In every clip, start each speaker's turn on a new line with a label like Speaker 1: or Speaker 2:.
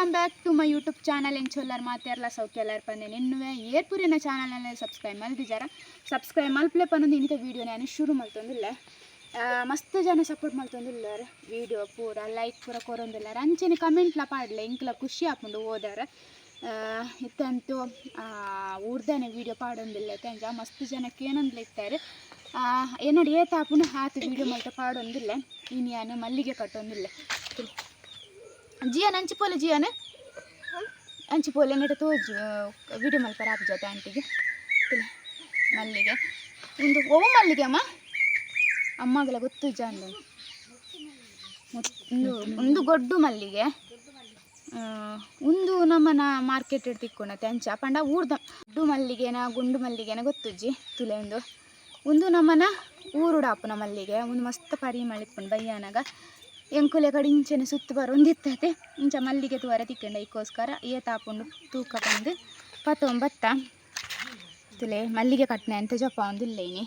Speaker 1: welcome back to my YouTube channel ಎಂಚೊಲ್ಲರ್ ಮಾತಾಡಲ್ಲ ಸೌಖ್ಯಲ್ಲರ್ ಪಂದೆ ನಿನ್ನುವೆ ಏರ್ಪುರಿನ ಚಾನಲ್ನ ಸಬ್ಸ್ಕ್ರೈಬ್ ಮಲ್ದಿದ್ದಾರೆ ಸಬ್ಸ್ಕ್ರೈಬ್ ಮಲ್ಪಲೆ ಪನ್ನೊಂದು ಇನ್ನಿತ ವೀಡಿಯೋ ನಾನು ಶುರು ಮಲ್ತೊಂದಿಲ್ಲ ಮಸ್ತ್ ಜನ ಸಪೋರ್ಟ್ ಮಲ್ತೊಂದಿಲ್ಲಾರ ವೀಡಿಯೋ ಪೂರ ಲೈಕ್ ಪೂರ ಕೊರೊಂದಿಲ್ಲಾರ ಅಂಚೆನೆ ಕಮೆಂಟ್ಲ ಪಾಡ್ಲೆ ಇಂಕ್ಲ ಖುಷಿ ಹಾಕೊಂಡು ಹೋದಾರ ಇತ್ತಂತೂ ಊರ್ದಾನೆ ವೀಡಿಯೋ ಪಾಡೊಂದಿಲ್ಲ ತಂಜ ಮಸ್ತ್ ಜನಕ್ಕೆ ಏನಂದ್ಲ ಇರ್ತಾರೆ ಏನಾಡಿ ಏತಾಪುನು ಆತು ವೀಡಿಯೋ ಮಲ್ತ ಪಾಡೊಂದಿಲ್ಲ ಇನ್ಯಾನು ಮಲ್ಲಿಗೆ ಕಟ್ಟೊಂದಿಲ್ಲ ಜಿಯಾನ್ ಅಂಚಿಪೋಲೆ ಜಿಯಾನ್ ಅಂಚಿಪೋಲೆ ನೆಟ ತೋಜು ವೀಡಿಯೋ ಮಲ್ಪರ ಆಪು ಜೊತೆ ಆಂಟಿಗೆ ಮಲ್ಲಿಗೆ ಒಂದು ಓವು ಮಲ್ಲಿಗೆ ಅಮ್ಮಗೆಲ್ಲ ಗೊತ್ತು ಜಾಂದು ಒಂದು ಗೊಡ್ಡು ಮಲ್ಲಿಗೆ ಒಂದು ನಮ್ಮನ ಮಾರ್ಕೆಟ್ ತಿಕ್ಕೊಂಡತೆ ಅಂಚ ಪಂಡ ಊರ್ದ ಗುಡ್ಡು ಮಲ್ಲಿಗೆನ ಗುಂಡು ಮಲ್ಲಿಗೆನ ಗೊತ್ತುಜ್ಜಿ ತುಲೆ ಒಂದು ನಮ್ಮನ ಊರುಡಾಪುನ ಮಲ್ಲಿಗೆ ಒಂದು ಮಸ್ತ್ ಪರಿಮಳ ಇಪ್ಪುಂಡು ಬಯ್ಯಾನಾಗ ಎಂಕುಲೆ ಕಡೆ ಇಂಚನೆ ಸುತ್ತು ಬರೋಂದಿರ್ತೈತೆ ಇಂಚ ಮಲ್ಲಿಗೆ ತೂವರ ತಿಕ್ಕಂಡ ಈಗೋಸ್ಕರ ಏತಾಪುಂಡು ತೂಕ ಬಂದು 19 ತುಲೆ ಮಲ್ಲಿಗೆ ಕಟ್ನೆ ಅಂತ ಜೊಪ್ಪ ಒಂದಿಲ್ಲೇನಿ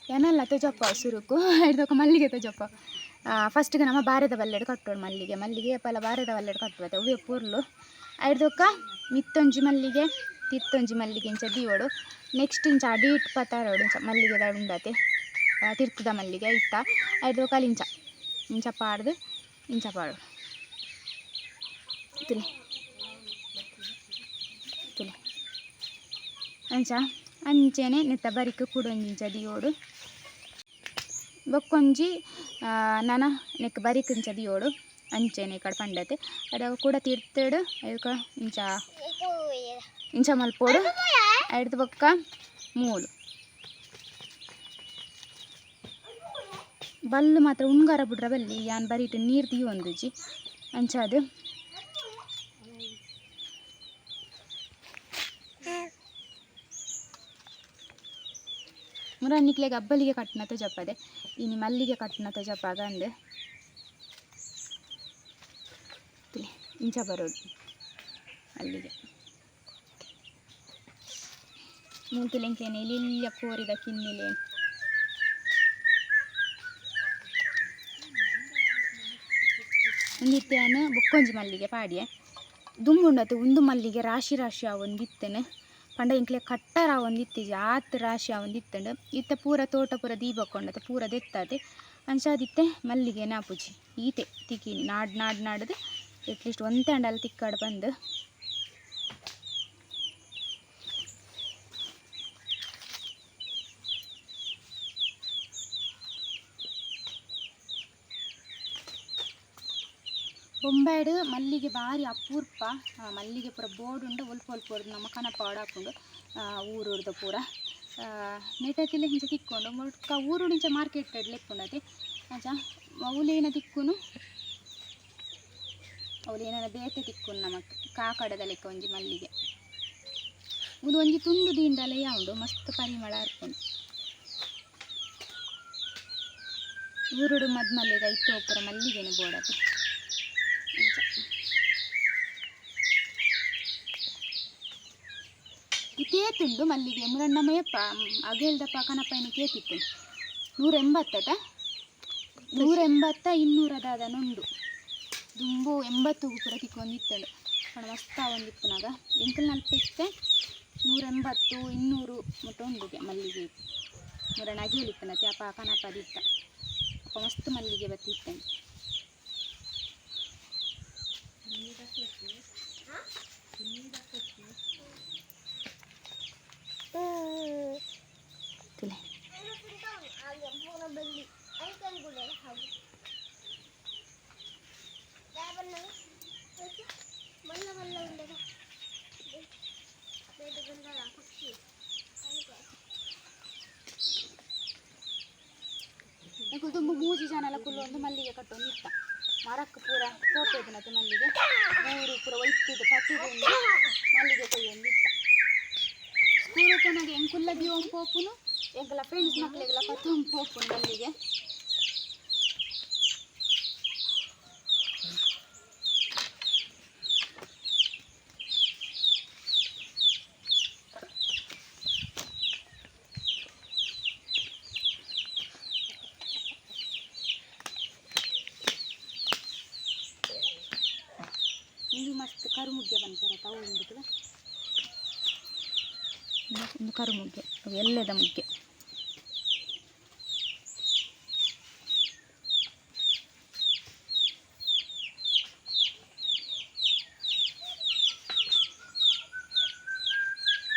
Speaker 1: ಏನಲ್ಲ ತೊಜಪ್ಪ ಸುರುಕು ಹಿಡ್ದೊಕ್ಕ ಮಲ್ಲಿಗೆ ತೊಜಪ್ಪ ಫಸ್ಟ್ಗೆ ನಮ್ಮ ಬಾರದ ಬಲ್ಲೆಡು ಕಟ್ಟೋಡು ಮಲ್ಲಿಗೆ ಪಲ ಬಾರದ ಬಲ್ಲೆಡು ಕಟ್ಟುವತ್ತೆ ಅವೇ ಪೂರ್ಲು ಹಿಡ್ದೊಕ್ಕ ಮಿತ್ತೊಂಜಿ ಮಲ್ಲಿಗೆ ತಿತ್ತೊಂಜಿ ಮಲ್ಲಿಗೆ ಇಂಚ ದೀವೋಡು ನೆಕ್ಸ್ಟ್ ಇಂಚ ಅಡೀಟ್ ಪತಾರೋಡು ಇಂಚ ಮಲ್ಲಿಗೆ ಉಂಡತೆ ತಿರ್ತದ ಮಲ್ಲಿಗೆ ಇತ್ತ ಹಿಡ್ದೊಕ್ಕ ಇಂಚ ಪಾಡ್ದು ಇಂಚ ಪಾಡು ತುಲೆ ಅಂಚ ಅಂಚೆನೆ ನೆತ್ತ ಬರಿಕೆ ಕುಡೊಂಜಿ ಇಂಚ ದಿಯೋಡು ಬೊಕ್ಕೊಂಜಿ ನನ ನೆಕ್ ಬರಿಕ್ ಇಂಚ ದಿಯೋಡು ಅಂಚೆನೆ ಕಡೆ ಪಂಡತೆ ಅದ ಕೂಡ ತಿರ್ತೇಡು ಅದಕ್ಕೆ ಇಂಚ ಮಲ್ಪೋಡು ಹಿಡ್ದು ಬೊಕ್ಕ ಮೂಲು ಬಲ್ಲು ಮಾತ್ರ ಉಣ್ಗಾರ ಬಿಡ್ರ ಬಲ್ಲಿ ಯಾನ್ ಬರೀಟು ನೀರು ತೀಯೊಂದುಜಿ ಅಂಚಾದು ಮುರನ್ನಿಕ್ಲೆಗೆ ಅಬ್ಬಲಿಗೆ ಕಟ್ನತ ಜಪ್ಪದೆ ಇನಿ ಮಲ್ಲಿಗೆ ಕಟ್ನತ ಜಪ್ಪಾಗ ಅಂದೆ ಇಂಚ ಬರೋದು ಮಲ್ಲಿಗೆ ಮೂತುಲೆಂಕೇನೆ ಇಲ್ಲಿಯ ಕೋರಿದ ಕಿನ್ನಿಲೆ ಒಂದಿತ್ತೇನು ಬೊಕ್ಕೊಂಜಿ ಮಲ್ಲಿಗೆ ಪಾಡಿಯೆ ದುಂಬುಂಡತು ಒಂದು ಮಲ್ಲಿಗೆ ರಾಶಿ ಒಂದಿತ್ತೇನೆ ಪಂಡ ಇಂಕ್ಲೆ ಕಟ್ಟರ ಒಂದಿತ್ತಿಜಿ ಆತು ರಾಶಿ ಒಂದಿತ್ತಂಡು ಇತ್ತ ಪೂರ ತೋಟ ಪೂರ ದೀಪಕ್ಕೊಂಡತೆ ಪೂರ ದೆತ್ತತೆ ಅಂಚಾದಿತ್ತೆ ಮಲ್ಲಿಗೆ ನಾಪುಜಿ ಈತೆ ತಿಕ್ಕಿನಿ ನಾಡ್ದು ಅಟ್ಲೀಸ್ಟ್ ಒಂತೆಂಡಲ್ಲಿ ತಿಕ್ಕಾಡು ಬಂದು ಬೊಂಬಾಯ್ಡು ಮಲ್ಲಿಗೆ ಬಾರಿ ಅಪೂರ್ಪ ಮಲ್ಲಿಗೆ ಪೂರ ಬೋರ್ಡ್ ಉಂಡು ಒಲ್ಪ ನಮ್ಮ ಕನಪ ಆಡಾಪುಂಡು ಊರೂರ್ದ ಪೂರ ನೆಟತಿಲ್ಲ ಹಿಂಚ ತಿಕ್ಕೊಂಡು ಮುಡ್ಕ ಊರುಡಿಂಚ ಮಾರ್ಕೆಟ್ ಲೆಕ್ಕುಂಡತಿ ಅಂಚ ಅವಲೇನ ತಿಕ್ಕುನು ಅವಲೇನ ಬೇತೆ ತಿಕ್ಕುನು ನಮಕ್ ಕಾಕಡದ ಲೆಕ್ಕ ಒಂಜಿ ಮಲ್ಲಿಗೆ ಇದು ಒಂಜಿ ತುಂಡು ದೀಂಡಲ ಯಾವುದು ಮಸ್ತ್ ಪರಿಮಳ ಅರ್ಪುಂಡು ಊರುಡು ಮಲ್ಲೆಗ ಇತ್ತು ಪೂರ ಮಲ್ಲಿಗೆನೆ ಬೋಡದು ಕೇತುಂಡು ಮಲ್ಲಿಗೆ ಮುರಣ್ಣಮ್ಮಯ್ಯಪ್ಪ ಅಗೇಲ್ದಪ್ಪ ಕನಪಯ್ಯನ ಕೇತಿತ್ತು 180 200 ನೊಂದು ದುಂಬು 80 ಪೂರ ತಿಕ್ಕೊಂದಿತ್ತಂಡು ಅವನು ಮಸ್ತ ಒಂದಿಪ್ಪುನಾಗ ಎಂಕಲ್ ನಲ್ಪಿತ್ತೆ 180 200 ಮುಟ್ಟ ಉಂಡುಗೆ ಮಲ್ಲಿಗೆ ಮುರಣ್ಣ ಅಗೇಲಿಪ್ಪನತ್ತೆ ಅಪ್ಪ ಕನಪದಿತ್ತ ಅಪ್ಪ ಮಸ್ತ್ ಮಲ್ಲಿಗೆ ಬತ್ತಿತ್ತಂಡು ತುಂಬ ಮೂಜಿ ಜನ ಕುಲ್ಲೊಂದು ಮಲ್ಲಿಗೆ ಕಟ್ಟೊಂದು ಇತ್ತ ಮರಕ್ಕೆ ಪೂರ ಕೋಪೆದನತೆ ಮಲ್ಲಿಗೆ ಊರು ಪೂರ ಒಯ್ತಿದ್ದು ಪತ್ತಿದ್ದು ಮಲ್ಲಿಗೆ ಕೊಯ್ಯೊಂದು ಇತ್ತ ಸ್ಕೂಲ್ ಕೊನಾಗೆ ಎಂಕುಲ್ಲ ದಿವಂ ಪೋಪುನು ಎಂಕಲ ಫ್ರೆಂಡ್ಸ್ ಮಕ್ಕಳಿಗೆಲ್ಲ ಪತ್ತೊಂ ಪೋಪುನು ಮಲ್ಲಿಗೆ ಇದು ಮಸ್ತ್ ಕರುಮುಗ್ಗೆ ಬಂತಾರೆ ತಾವು ಉಂಡಿದ್ರೆ ಒಂದು ಕರುಮುಗ್ಗೆ ಅವು ಎಲ್ಲದ ಮುಗ್ಗೆ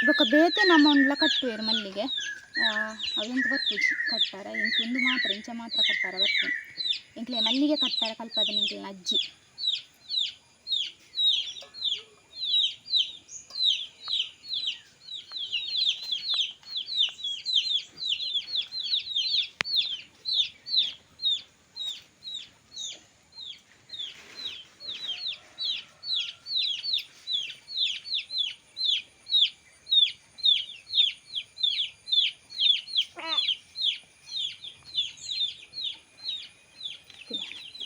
Speaker 1: ಬೊಕ್ಕ ಬೇತೆ ನಮ್ಮ ಉಂಡ್ಲ ಕಟ್ಟುವೆರು ಮಲ್ಲಿಗೆ ಅವೆಂಕು ಬರ್ಪುಜಿ ಕಟ್ಟಾರ ಇಂಕ ಒಂದು ಮಾತ್ರ ಇಂಚ ಮಾತ್ರ ಕಟ್ಟಾರ ಬರ್ಪು ಇಂಕ್ಲೆ ಮಲ್ಲಿಗೆ ಕಟ್ಟಾರ ಕಲ್ಪದ ನಿಂಕ್ಲೆ ಅಜ್ಜಿ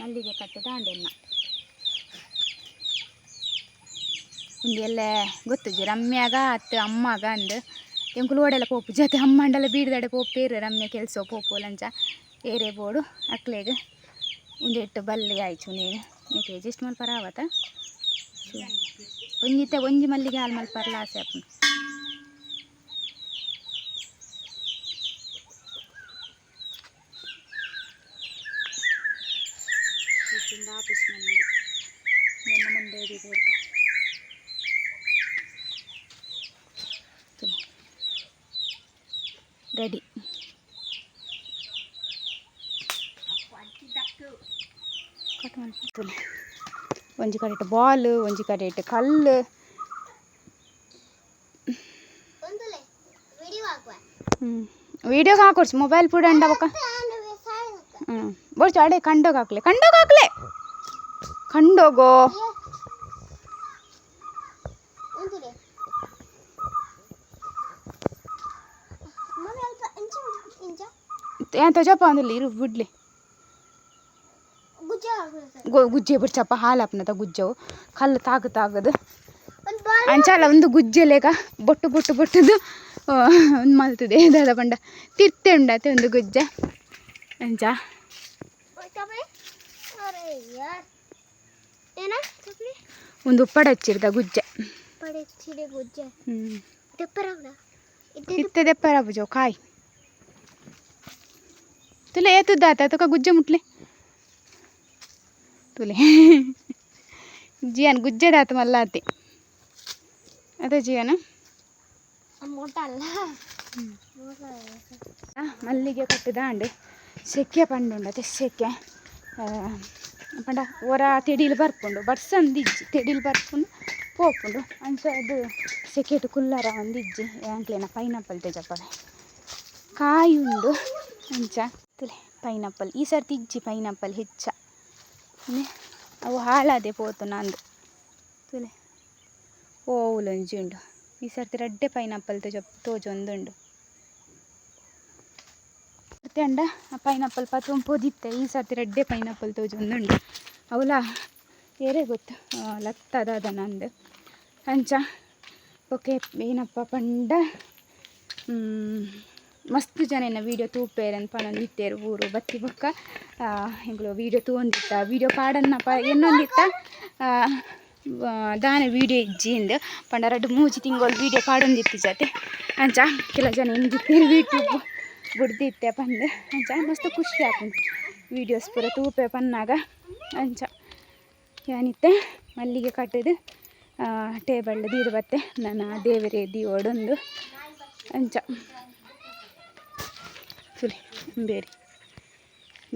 Speaker 1: ಮಲ್ಲಿಗೆ ಕಟ್ಟೆ ದಾಂಡೆನ್ನ ಒಂದು ಎಲ್ಲ ಗೊತ್ತುಜಿ ರಮ್ಯಾಗ ಅತ್ತೆ ಅಮ್ಮಗ ಅಂದು ಎಂಕುಲು ಓಡೆಲ್ಲ ಪೋಪು ಜೊತೆ ಅಮ್ಮ ಅಂಡೆಲ್ಲ ಬೀಡ್ದಾಡೆ ಪೋಪೇರು ರಮ್ಯ ಕೆಲಸ ಪೋಪು ಲಂಚ ಏರೆ ಬೋಡು ಅಕ್ಲೆಗೆ ಒಂದೆಟ್ಟು ಬಲ್ಲಿ ಆಯ್ತು ನೀನು ನೀಕೆ ಜಸ್ಟ್ ಮಲ್ಪರ ಆವತ್ತ ಒಂಜಿತ್ತೆ ಒಂಜಿ ಮಲ್ಲಿಗೆ ಹಾಲು ಮಲ್ಪರ್ಲ ಆಸೆ ಅಪ್ಪನ ಆಫೀಸ್ ಮಲ್ಲಿಗೆ ನನ್ನ ಮುಂದೆ ಇದೆ ರೆಡಿ ಒಂಜಿ ಕಡೆ ಇಟ್ಟು ಬಾಲ್ ಒಂಜಿ ಕಡೆ ಇಟ್ಟು ಕಲ್ಲು ವಿಡಿಯೋಗೆ ಹಾಕೊಡ್ಸಿ ಮೊಬೈಲ್ ಪೂಡ ಅಂಡ ಬೊಕ್ಕ ಬೋಡ್ಚು ಅಡೆ ಕಂಡೋಗಾಕ್ಲೆ ಕಂಡೋಗೋ ಎಂತ ಚಪ್ಪ ಅಂದಲ್ಲಿ ಇರು ಬಿಡ್ಲಿ ಗುಜ್ಜೆ ಬಿಡ್ಚಪ್ಪ ಹಾಲು ಹಾಪ್ನದ ಗುಜ್ಜವು ಕಲ್ಲು ತಾಗದು ಅಂಚಲ್ಲ ಒಂದು ಗುಜ್ಜೆಲೆಗ ಬೊಟ್ಟುದು ಒಂದು ಮಲ್ತದೆ ದಾದ ಪಂಡ ತಿರ್ತೆ ಉಂಡತೆ ಒಂದು ಗುಜ್ಜೆ ಅಂಚ ಒಂದು ಉಪ್ಪಡ ಹಚ್ಚಿರ್ದ ಗುಜ್ಜೆ ಇತ್ತೆ ದೆಪ್ಪರ ಬುಜೋ ಕಾಯಿ ತುಲೆ ಏತುದಾತ ತುಕ ಗುಜ್ಜೆ ಮುಟ್ಲೆ ತುಲೆ ಜಿಯನ್ ಗುಜ್ಜೆ ದಾತ ಮಲ್ಲಾತಿ ಅದೇ ಜಿಯನ ಮಲ್ಲಿಗೆ ಕಟ್ಟು ದಾಂಡೆ ಸೆಕೆ ಪಂಡುಂಡತೆ ಸೆಕೆ ಪಂಡ ಒರ ತೆಡಿಲು ಬರ್ಪುಂಡು ಬರ್ಸಂದಿಜ್ಜಿ ತೆಡಿಲು ಬರ್ಪುಂಡು ಪೋಪುಂಡು ಅಂಚ ಅದು ಸೆಕೆಟು ಕುಲ್ಲರ ಒಂದಿಜ್ಜಿ ಆಂಕ್ಲೇನ ಪೈನಾಪಲ್ ತೆಜಪಡೆ ಕಾಯಿ ಉಂಡು ಅಂಚ ತುಲೆ ಪೈನಾಪಲ್ ಈ ಸರ್ತಿ ಇಜ್ಜಿ ಪೈನಾಪಲ್ ಹೆಚ್ಚ ಅವು ಹಾಳಾದೆ ಪೋತು ನಂದು ತುಲೆ ಓವುಲೊಂಜಿ ಉಂಡು ಈ ಸರ್ತಿ ರಡ್ಡೆ ಪೈನಾಪಲ್ ತೋಜೊಂದುಂಡು ಮತ್ತೆ ಅಂಡ ಆ ಪೈನಾಪಲ್ ಪತ್ತು ಪೋದಿತ್ತೆ ಈ ಸರ್ತಿ ರಡ್ಡೆ ಪೈನಾಪಲ್ ತೋಜೊಂದುಂಡು ಅವಲ ಏರೇ ಗೊತ್ತು ಲತ್ತದಾದ ನಂದು ಅಂಚ ಓಕೆ ಏನಪ್ಪ ಪಂಡ ಮಸ್ತ್ ಜನ ವೀಡಿಯೋ ತೂಪೇರನ್ ಪನೊಂದು ಇತ್ತೇರು ಊರು ಬತ್ತಿ ಬೊಕ್ಕ ಹೆಂಗ್ಳು ವೀಡಿಯೋ ತೂಂದಿತ್ತ ವೀಡಿಯೋ ಪಾಡನ್ನಪ್ಪ ಇನ್ನೊಂದಿತ್ತ ದಾನೆ ವೀಡಿಯೋ ಇಜ್ಜಿಂದು ಪಂಡ 2-3 ತಿಂಗಳು ವೀಡಿಯೋ ಪಾಡೊಂದಿತ್ತು ಜತೆ ಅಂಚ ಕೆಲ ಜನ ಹಿಂದಿತ್ತೇರು ಯೂಟ್ಯೂಬ್ ಬುಡ್ದಿತ್ತೆ ಪಂದು ಅಂಚ ಮಸ್ತ್ ಖುಷಿ ಆಪುಂಡು ವೀಡಿಯೋಸ್ ಪೂರ ತೂಪೆ ಪನ್ನಾಗ ಅಂಚ ಏನಿತ್ತೆ ಮಲ್ಲಿಗೆ ಕಟ್ಟದು ಟೇಬಲ್ ದೀರು ಬತ್ತೆ ನನ್ನ ದೇವರೇ ದೀವೊಡೊಂದು ಅಂಚ ತುಲಿ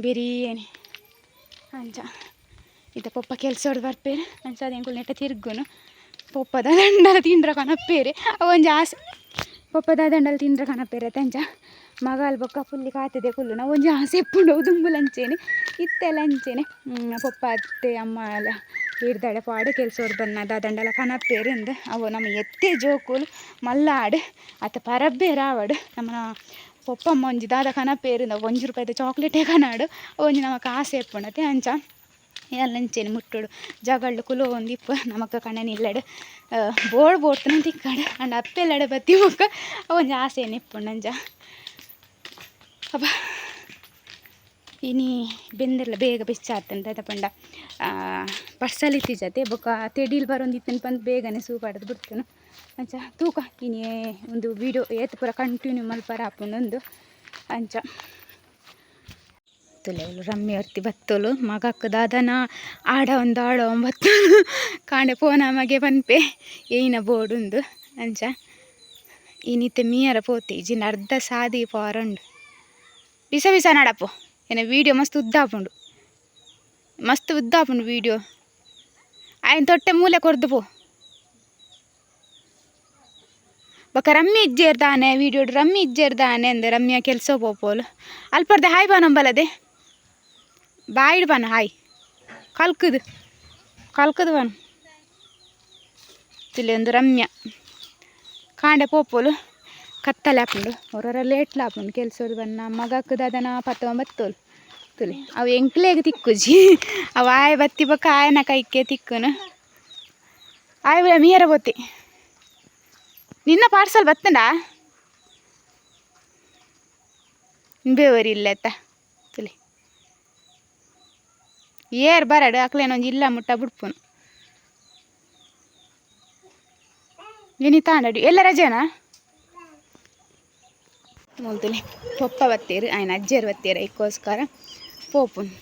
Speaker 1: ಬೇರಿಯೇನೆ ಅಂಚ ಇತ್ತ ಪೊಪ್ಪ ಕೆಲಸ ಬರ್ಪೇರು ಅಂಚ ಅದು ಎಂಕುಲು ನೆಟ್ಟ ತಿರ್ಗುನು ಪೊಪ್ಪದ ದಂಡಲ ತಿಂಡ್ರ ಕನಪ್ಪೇರೆ ಅವೊಂಜಿ ಆಸೆ ಪೊಪ್ಪದ ದಂಡಲ ತಿಂಡ್ರ ಕನಪ್ಪೇರೆ ಅಂಚ ಮಗಾಲ್ ಬೊಕ್ಕ ಫುಲ್ಲಿ ಕಾತದೆ ಕುಲ್ಲು ನಾವು ಒಂಜಿ ಆಸೆ ಎಪ್ಪುಂಡು ದುಂಬುಲಂಚೇನೆ ಇತ್ತೆಲಂಚೇನೆ ಪೊಪ್ಪ ಅತ್ತೆ ಅಮ್ಮ ಎಲ್ಲ ಹಿಡ್ದಾಡೆ ಪಾಡು ಕೆಲಸ ಬನ್ನ ದಂಡಲ ಕನಪ್ಪೇರು ಅಂದು ಅವು ನಮ್ಮ ಎತ್ತೆ ಜೋಕುಲು ಮಲ್ಲಾಡು ಅತ್ತ ಪರಬ್ಬೆ ರಾವಡು ನಮ್ಮ ಪೊಪ್ಪಮ್ಮ ಒಂಜಿ ದಾದ ಕನಪ್ಪೇರು ₹1 ಚಾಕ್ಲೇಟೇ ಕನಾಡು ಒಂಜಿ ನಮಕ್ ಆಸೆ ಎಪ್ಪುಂಡತೆ ಅಂಚ ಎಲ್ಲಂಚೇನೆ ಮುಟ್ಟುಡು ಜಗಳು ಕುಲು ಒಂದಿಪ್ಪ ನಮಕ್ ಕಣ್ಣನ ಇಲ್ಲಡು ಬೋಡ್ತನ ತಿಕ್ಕಾಡು ಅಂಡ್ ಅಪ್ಪೆಲ್ಲಡೆ ಬತ್ತಿ ಮುಕ್ಕ ಒಂಜಿ ಆಸೆನೆ ಇಪ್ಪುಂಡು ಅಂಚ ಅಪ್ಪ ಇನಿ ಬೆಂದೆಲ್ಲ ಬೇಗ ಬೆಚ್ಚಾತಂತ ಆಯ್ತಾ ಪಂಡ ಪರ್ಸಲ್ ಇತ್ತೀಜತೆ ಬೊಕ್ಕ ತೆಡೀಲ್ ಬರೋಂದಿತ್ತನ ಪಂದ್ ಬೇಗನೆ ಸೂಪಾಡದು ಬಿಡ್ತೇನೆ ಅಂಚ ತೂಕ ಇನಿ ಒಂದು ವಿಡಿಯೋ ಏತ್ ಪೂರ ಕಂಟಿನ್ಯೂ ಮಲ್ಪರ ಹಾಪುಂಡು ಅಂಚ ತುಲೆವಲು ರಮ್ಯ ಹೊರ್ತಿ ಬತ್ತೋಲು ಮಗಕ್ಕೆ ದಾದನ ಆಡ ಬತ್ತೋಲು ಕಾಂಡೆ ಪೋನ ಮಗೆ ಪನ್ಪೆ ಏನ ಬೋಡುಂದು ಅಂಚ ಇನಿತ್ತೆ ಮೀಯರ ಪೋತಿ ಇಜಿನ ಅರ್ಧ ಸಾದಿ ಪಾರಂಡು ಬಿಸ ಬಿಸ ನಡಪು ಏನ ವೀಡಿಯೋ ಮಸ್ತ್ ಉದ್ದಾಪುಂಡು ವೀಡಿಯೋ ಆಯ್ನ ತೊಟ್ಟೆ ಮೂಲೆ ಕೊರ್ದು ಪೋ ಬೊಕ್ಕ ರಮ್ಮಿ ಇಜ್ಜೇರ್ದಾನೆ ವೀಡಿಯೋ ರಮ್ಮಿ ಇಜ್ಜೇರ್ದಾನೆ ಅಂದೆ ರಮ್ಯ ಕೆಲಸ ಪೋಪೋಲು ಅಲ್ಪರ್ದೆ ಹಾಯ್ ಬಾನಂಬಲದೆ ಬಾಯಿಡ್ ಬಾನ ಹಾಯ್ ಕಲ್ಕದು ಬಾನು ಇಲ್ಲಿ ಒಂದು ರಮ್ಯ ಕಾಂಡೆ ಪೋಪೋಲು ಕತ್ತಲೆ ಹಾಪುಂಡು ಹೊರ ಲೇಟ್ಲ ಹಾಪುಂಡು ಕೆಲ್ಸೋದು ಬನ್ನ ಮಗಕ್ಕದ ಅದನ್ನ ಬತ್ತೋಲು ತುಲಿ ಅವು ಎಂಕ್ಲೇಗೆ ತಿಕ್ಕುಜಿ ಅವು ಆಯ್ ಬತ್ತಿ ಬೊಕ್ಕ ಆಯನ ಕೈಕ್ಕೆ ತಿಕ್ಕುನು ಆಯ್ ಮೀಯರ ಬೋತಿ ನಿನ್ನ ಪಾರ್ಸಲ್ ಬತ್ತಂಡ ಬೇವರಿ ಇಲ್ಲ ಆಯ್ತಾ ತುಲಿ ಏರ್ ಬರಡು ಅಕ್ಲೇನೊಂದು ಇಲ್ಲ ಮುಟ್ಟ ಬಿಡ್ಪುನು ಏನಿ ತಾಂಡಡಿ ಎಲ್ಲ ರಜೆನಾ ಮೊದಲೇ ಪಪ್ಪ ಬತ್ತೇರು ಆಯ್ನ ಅಜ್ಜಿಯರು ಬತ್ತೇರು ಇದಕ್ಕೋಸ್ಕರ ಪೋಪುನ್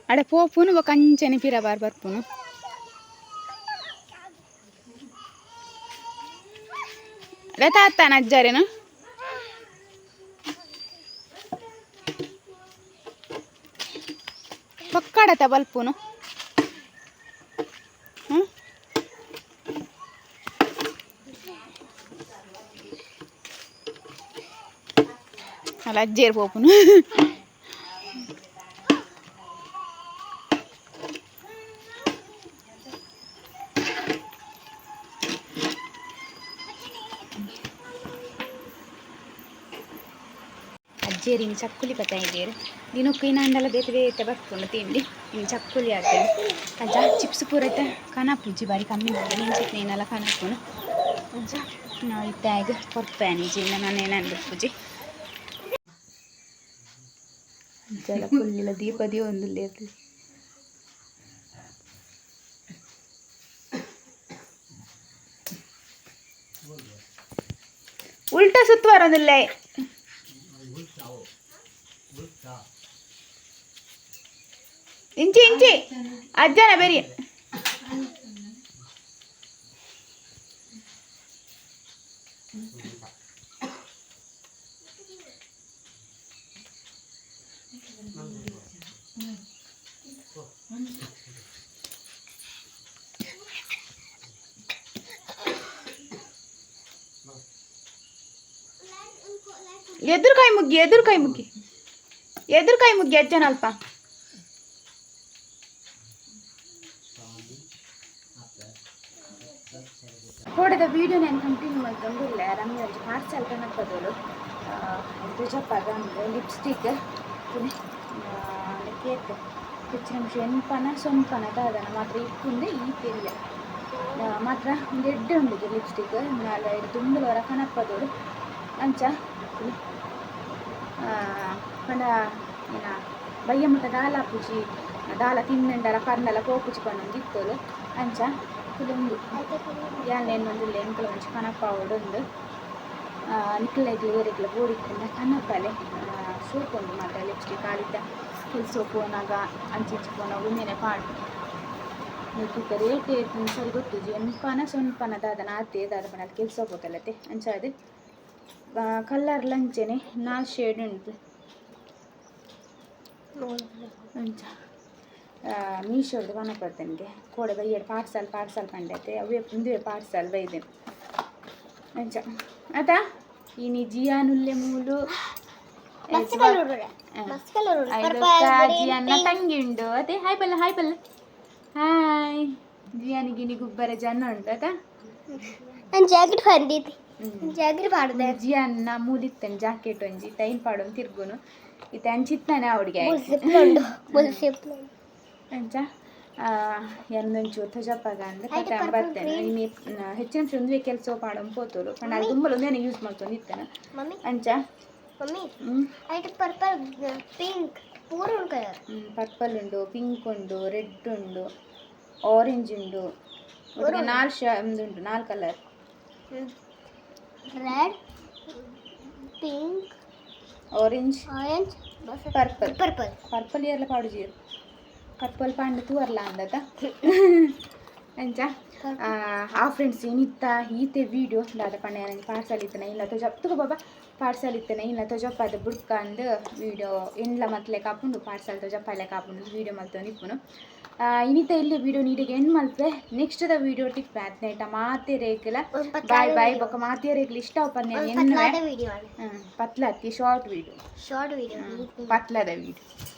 Speaker 1: ಅಡೆ ಪೋಪುನು ಬೊಕ ಅಂಚನೆ ಪಿರ ಬರ್ಪುನು ತಾತಾನ ಅಜ್ಜಾರೇನು ಪಕ್ಕಡತ ಬಲ್ಪುನು ಅಲ್ಲ ಅಜ್ಜೇರು ಪೋಪುನು ಅಜ್ಜೇರಿ ಇನ್ನು ಚಕ್ಕುಲಿ ಪತ್ತಾಯಿದ್ದೇರು ದಿನಕ್ಕೂ ಇನ್ನೊಂದೆಲ್ಲ ಬೇತೆ ಬರ್ಕೊಂಡು ತಿಂಡಿ ಇನ್ನು ಚಕ್ಕುಲಿ ಆಗ್ತೇನೆ ಅಜ್ಜ ಚಿಪ್ಸ್ ಪೂರೈತೆ ಕನಪುಜ್ಜಿ ಬಾರಿ ಕಮ್ಮಿ ಮಾಡಿ ನೆಂಚಿತ್ತು ಏನೆಲ್ಲ ಕನಪುನು ಅಜ್ಜ ನಾವು ಇತ್ತಾಗ ಕೊರ್ಪೇನಿಜಿಂದ ನಾನೇನು ಪೂಜೆ ಅಜ್ಜೆಲ್ಲ ಫುಲ್ಲಿಲ್ಲ ದೀಪದಿ ಒಂದು ಇರಲಿ ಉಲ್ಟ ಸುತ್ತುವರೊಂದಿಲ್ಲ ಇಂಚಿ ಅಜ್ಜನ ಬೇರೆ ಎದುರುಕಾಯಿ ಮುಗ್ಗಿ ಅಜ್ಜನ ಅಲ್ಪ ಹೊಡೆದ ವಿಡಿಯೋ ನಾನು ಕಂಟಿನ್ಯೂ ಮಾಡ್ಕೊಂಡಿಲ್ಲ ರಮ್ಯ ಪಾರ್ಸಲ್ ಕನಪದಳು ದುಜಪ್ಪ ಅಂದರೆ ಲಿಪ್ಸ್ಟಿಕ್ ಕೇಕ್ ಹೆಚ್ಚಿನ ನಿಮಿಷ ಎನ್ಪನ ಸೊಂಪನ ಅದನ್ನು ಮಾತ್ರ ಇಕ್ಕುಂದೆ ಈ ತೆರಿಯ ಮಾತ್ರ ಒಂದು ಎಡ್ಡೆ ಉಂಡಿಗೆ ಲಿಪ್ಸ್ಟಿಕ್ ನಾಳೆ ತುಂಬಲವರ ಕನಪದಳು ಅಂಚ ಪಂಡ ಏನ ಬಯ್ಯ ಮುಟ್ಟ ದಾಲ ಪೂಜಿ ದಾಲ ತಿನ್ನಂಡರ ಕರ್ನೆಲ್ಲ ಪೋಪುಚ್ಕೊಂಡು ಇತ್ತೋಳು ಅಂಚ ಕೆಲವೊಂದು ಯಾನೆನ್ನೊಂದು ಎಂಕಲ ಒಂಚು ಕನಪ ಅವಡೊಂದು ನಿಕ್ಕಲೆಗ್ಲು ಏರೆಗ್ಲ ಬೋಡಿಕ್ಕೊಂಡ ಕನಪಲೆ ಸೋಪೊಂದು ಮಾತ್ರ ಲಿಪ್ಸ್ಟಿಕ್ ಆಲಿದ್ದ ಕೆಲಸ ಪೋನಾಗ ಅಂಚಿಂಚು ಪೋನಾಗ ಉಮ್ಮೆನೆ ಪಾಡು ನೀಕಿದ್ದ ರೇಟ್ ಸರಿ ಗೊತ್ತಿಜಿ ಎನ್ಪನ ಸೊನ್ಪನ ದಾದನ ಆತೆ ದಾದ ಪಣಲ್ಲಿ ಕೆಲಸ ಹೋಗಲ್ಲತ್ತೆ ಅಂಚ ಅದು ಕಲರ್ ಲಂಚನೆ 4 ಶೇಡ್ ಉಂಟು ಅಂಚ ಮೀಶೋದು ಕನಪರ್ತನಿಗೆ ಕೋಡೆ ಬೈಯರ್ ಪಾರ್ಸಲ್ ಕಂಡೈತೆ ಅವೇ ಮುಂದೆ ಪಾರ್ಸಲ್ ಬೈದೆ ಅಂಚ ಆತ ಇನಿ ಜಿಯಾನುಲ್ಲೆ ಮೂಲು ಜಿಯನ್ನ ತಂಗಿ ಉಂಡು ಅದೇ ಹಾಯ್ ಬಲ್ಲ ಹಾಯ್ ಜಿಯಾನಿಗಿನಿ ಗುಬ್ಬರ ಜನ ಉಂಟು ಆತ
Speaker 2: ಜಾಕೆಟ್ ಬಂದಿದ್ದೆ ಜಾಗ್ರಿ ಪಾಡ್ದೆ
Speaker 1: ಜಿ ಅನ್ನ ಮೂಲಿತ್ತನ್ ಜಾಕೆಟ್ ಒಂಜಿ ಟೈಮ್ ಪಾಡೊಂದು ತಿರ್ಗುನು ಇತ್ತೆ ಅಂಚಿತ್ತಾನೆ ಅವಡಿಗೆ ಅಂಚ ಎಂದೊಂಚು ತೊಜಪಾಗ ಅಂದ್ರೆ ಕತೆ ಬರ್ತೇನೆ ಹೆಚ್ಚಿನ ಒಂದು ಕೆಲಸ ಪಾಡೊಂದು ಪೋತೋಲು ಪಂಡ ಅದು ತುಂಬ ಒಂದೇನೆ ಯೂಸ್ ಮಾಡ್ಕೊಂಡು ಇತ್ತೇನೆ ಅಂಚ
Speaker 2: ಪಿಂಕ್
Speaker 1: ಪರ್ಪಲ್ ಉಂಡು ಪಿಂಕ್ ಉಂಡು ರೆಡ್ ಉಂಡು ಆರೆಂಜ್ ಉಂಡು ನಾಲ್ಕು colour
Speaker 2: red pink
Speaker 1: orange
Speaker 2: purple
Speaker 1: ಎಲ್ಲ ಪಾಡು ಜೀರು ಪರ್ಪಲ್ ಪಾಂಡ ತೂವರ್ಲ ಅಂದದ ಅಂಚ ಆ ಫ್ರೆಂಡ್ಸ್ ಏನಿತ್ತ ಈತೆ ವೀಡಿಯೋ ದಾದ ಪಂಡ ನನಗೆ ಪಾರ್ಸಲ್ ಇತ್ತನ ಇಲ್ಲ ತುಗೋ ಬಾಬಾ ಪಾರ್ಸಲ್ ಇತ್ತನ ಇಲ್ಲ ತೊಜಪ್ಪ ಅದು ಬುಡ್ಕ ಅಂದು ವೀಡಿಯೋ ಎಂಡ್ಲ ಮತ್ತಲೆ ಕಾಪುಂಡು ಪಾರ್ಸಲ್ ತೊಜಪ್ಪ ಎಲ್ಲ ಕಾಪುಂಡು ವೀಡಿಯೋ ಮಲ್ತೊಂದು ಇಪ್ಪುನು ಇನಿತ ಇಲ್ಲಿ ವೀಡಿಯೋ ನೀಡಿಗೆ ಎಂಡ್ ಮಲ್ಪೆ ನೆಕ್ಸ್ಟ್ ದ ವೀಡಿಯೋ ಟಿಪ್ ಆಯ್ತು ಮಾತೆ ರೇಕಲ ಬಾಯ್ ಬಾಯ್ ಬೊಕ್ಕ ಮಾತೆ ರೇಕಲ ಇಷ್ಟ ಪನ್ಯ ಎನ್ನುವೆ ಪತ್ಲತ್ತಿ ಶಾರ್ಟ್ ವೀಡಿಯೋ ಪತ್ಲದ ವೀಡಿಯೋ